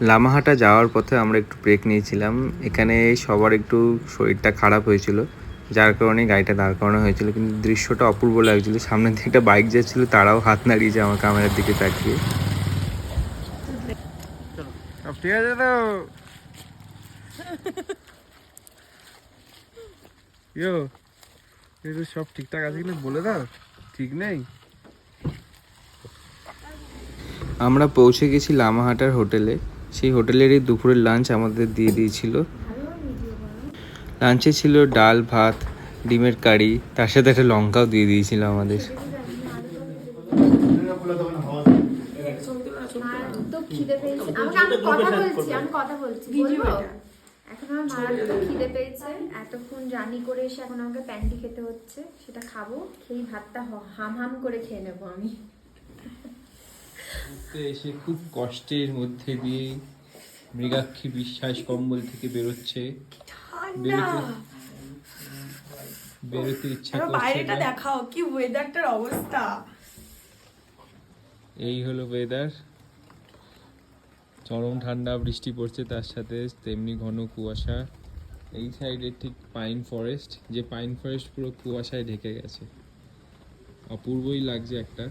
লামাহাটা যাওয়ার পথে আমরা একটু ব্রেক নিয়েছিলাম। এখানে সবার একটু শরীরটা খারাপ হয়েছিল, যার কারণে গাড়িটা দাঁড় করানো হয়েছিল। কিন্তু দৃশ্যটা অপূর্ব লাগছিল। সামনের দিকে একটা বাইক যাচ্ছিল, তারাও হাত নাড়িয়েছে আমার ক্যামেরার দিকে তাকিয়ে। ঠিক আছে তো সব ঠিকঠাক আছে কিনা বলে দাও, ঠিক নেই। আমরা পৌঁছে গেছি লামাহাটার হোটেলে। সেই হোটেলেরই দুপুরের লাঞ্চ আমাদের দিয়ে দিয়েছিল। লাঞ্চে ছিল ডাল ভাত, ডিমের কারি, তার সাথে একটা লঙ্কাও দিয়ে দিয়েছিল আমাদের। এখন আমার মারাত্মক খিদে পেয়েছে, এতক্ষণ জার্নি করে এসে এখন আমাকে প্যান্টি খেতে হচ্ছে, সেটা খাবো। খেয়ে ভাতটা হাম হাম করে খেয়ে নেবো আমি। এসে খুব কষ্টের মধ্যে দিয়ে মৃগাক্ষী বিশ্বাস কম্বল থেকে বেরোচ্ছে। বেরোতে ইচ্ছা করছে বাইরেটা দেখাও, কি ওয়েদারটার অবস্থা। এই হলো ওয়েদার, চরম ঠান্ডা, বৃষ্টি পড়ছে, তার সাথে তেমনি ঘন কুয়াশা। এই সাইডে ঠিক পাইন ফরেস্ট, যে পাইন ফরেস্ট পুরো কুয়াশায় ঢেকে গেছে। অপূর্বই লাগছে একটা।